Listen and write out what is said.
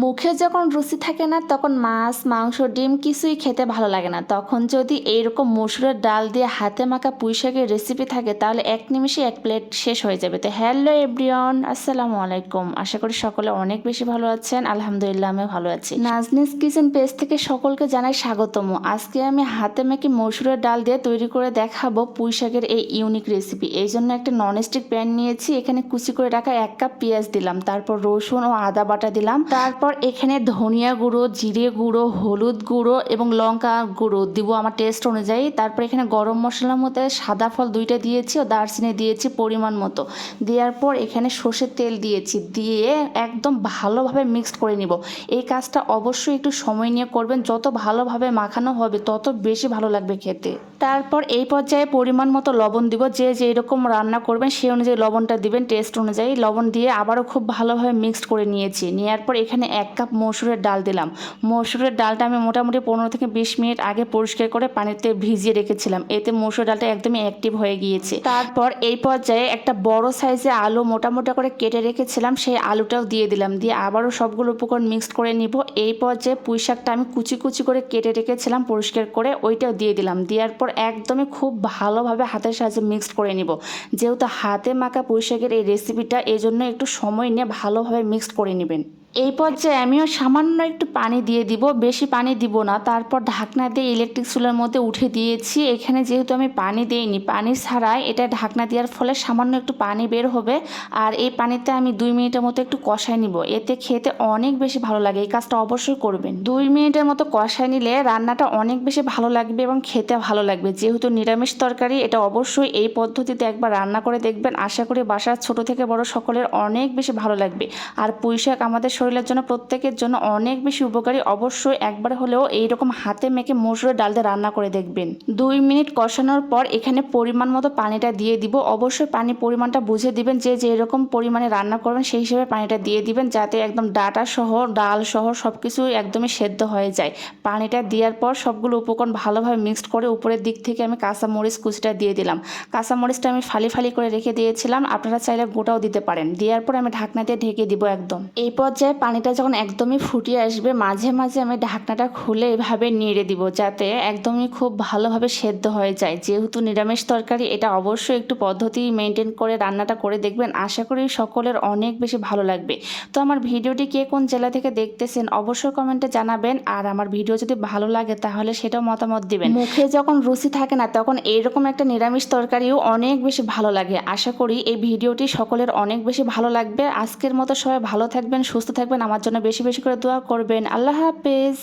মুখে যখন রুচি থাকে না তখন মাছ মাংস ডিম কিছুই খেতে ভালো লাগে না। তখন যদি এইরকম মসুরের ডাল দিয়ে হাতে মাখা পুঁই শাকের রেসিপি থাকে তাহলে এক নিমিষে এক প্লেট শেষ হয়ে যাবে। তো হ্যালো এভরিওয়ান, আসসালামু আলাইকুম। আশা করি সকলে অনেক বেশি ভালো আছেন। আলহামদুলিল্লাহ আমি ভালো আছি। নাজনিস কিচেন পেজ থেকে সকলকে জানাই স্বাগতম। আজকে আমি হাতে মাখি মসুরের ডাল দিয়ে তৈরি করে দেখাবো পুঁই শাকের এই ইউনিক রেসিপি। এই জন্য একটা ননস্টিক প্যান নিয়েছি, এখানে কুচি করে রাখা 1 কাপ পেঁয়াজ দিলাম, তারপর রসুন ও আদা বাটা দিলাম, তারপর এখানে ধনিয়া গুঁড়ো, জিরে গুঁড়ো, হলুদ গুঁড়ো এবং লঙ্কা গুঁড়ো দিব আমার টেস্ট অনুযায়ী। তারপর এখানে গরম মশলার মধ্যে সাদা ফল 2টা দিয়েছি ও দারচিনি দিয়েছি পরিমাণ মতো। দেওয়ার পর এখানে সর্ষের তেল দিয়েছি, দিয়ে একদম ভালোভাবে মিক্সড করে নিব। এই কাজটা অবশ্যই একটু সময় নিয়ে করবেন, যত ভালোভাবে মাখানো হবে তত বেশি ভালো লাগবে খেতে। তারপর এই পর্যায়ে পরিমাণ মতো লবণ দিব, যে যেরকম রান্না করবেন সেই অনুযায়ী লবণটা দিবেন টেস্ট অনুযায়ী। লবণ দিয়ে আবারও খুব ভালোভাবে মিক্সড করে নিয়েছি। নেওয়ার পর এখানে 1 কাপ মসুরের ডাল দিলাম। মসুরের ডালটা আমি মোটামুটি 15 থেকে 20 মিনিট আগে পরিষ্কার করে পানিতে ভিজিয়ে রেখেছিলাম, এতে মসুর ডালটা একদমই অ্যাক্টিভ হয়ে গিয়েছে। তারপর এই পর্যায়ে একটা বড় সাইজে আলু মোটামোটা করে কেটে রেখেছিলাম, সেই আলুটাও দিয়ে দিলাম, দিয়ে আবারও সবগুলো উপকরণ মিক্সড করে নিব। এই পর্যায়ে পুঁই শাকটা আমি কুচি কুচি করে কেটে রেখেছিলাম পরিষ্কার করে, ওইটাও দিয়ে দিলাম। দেওয়ার পর একদমই খুব ভালোভাবে হাতের সাহায্যে মিক্সড করে নিব। যেহেতু হাতে মাখা পুঁই শাকের এই রেসিপিটা, এই জন্য একটু সময় নিয়ে ভালোভাবে মিক্সড করে নেবেন। এই পর্যায়ে আমিও সামান্য একটু পানি দিয়ে দিব, বেশি পানি দিব না। তারপর ঢাকনা দিয়ে ইলেকট্রিক চুলার মধ্যে উঠে দিয়েছি। এখানে যেহেতু আমি পানি দিইনি, পানি ছাড়াই এটা ঢাকনা দেওয়ার ফলে সামান্য একটু পানি বের হবে। আর এই পানিতে আমি 2 মিনিটের মতো একটু কষায় নিব, এতে খেতে অনেক বেশি ভালো লাগে। এই কাজটা অবশ্যই করবেন। 2 মিনিটের মতো কষায় নিলে রান্নাটা অনেক বেশি ভালো লাগবে এবং খেতে ভালো লাগবে। যেহেতু নিরামিষ তরকারি, এটা অবশ্যই এই পদ্ধতিতে একবার রান্না করে দেখবেন। আশা করি বাসার ছোট থেকে বড় সকলের অনেক বেশি ভালো লাগবে। আর পুঁই শাক আমাদের শরীরের জন্য, প্রত্যেকের জন্য অনেক বেশি উপকারী। অবশ্যই একবার হলেও এইরকম হাতে মেখে মসুরের ডাল দিয়ে রান্না করে দেখবেন। 2 মিনিট কষানোর পর এখানে পরিমাণ মতো পানিটা দিয়ে দিব। অবশ্যই পানির পরিমাণটা বুঝে দিবেন, যে যেরকম পরিমাণে রান্না করবেন সেই হিসেবে পানিটা দিয়ে দিবেন, যাতে একদম ডাটা সহ ডাল সহ সব কিছু একদমই সেদ্ধ হয়ে যায়। পানিটা দেওয়ার পর সবগুলো উপকরণ ভালোভাবে মিক্সড করে উপরের দিক থেকে আমি কাঁচামরিচ কুচিটা দিয়ে দিলাম। কাঁচামরিচটা আমি ফালি ফালি করে রেখে দিয়েছিলাম, আপনারা চাইলে গোটাও দিতে পারেন। দেওয়ার পর আমি ঢাকনা দিয়ে ঢেকে দিব একদম। এই পর্যায়ে পানিটা যখন একদমই ফুটিয়ে আসবে, মাঝে মাঝে আমি ঢাকনাটা খুলে এভাবে নেড়ে দিব, যাতে একদমই খুব ভালোভাবে সেদ্ধ হয়ে যায়। যেহেতু নিরামিষ তরকারি, এটা অবশ্যই একটু পদ্ধতি মেনটেন করে রান্নাটা করে দেখবেন। আশা করি সকলের অনেক বেশি ভালো লাগবে। তো আমার ভিডিওটি কে কোন জেলা থেকে দেখতেছেন অবশ্যই কমেন্টে জানাবেন। আর আমার ভিডিও যদি ভালো লাগে তাহলে সেটাও মতামত দিবেন। মুখে যখন রুচি থাকে না তখন এইরকম একটা নিরামিষ তরকারিও অনেক বেশি ভালো লাগে। আশা করি এই ভিডিওটি সকলের অনেক বেশি ভালো লাগবে। আজকের মতো সবাই ভালো থাকবেন, সুস্থ থাকবেন, আমার জন্য বেশি বেশি করে দোয়া করবেন। আল্লাহ হাফেজ।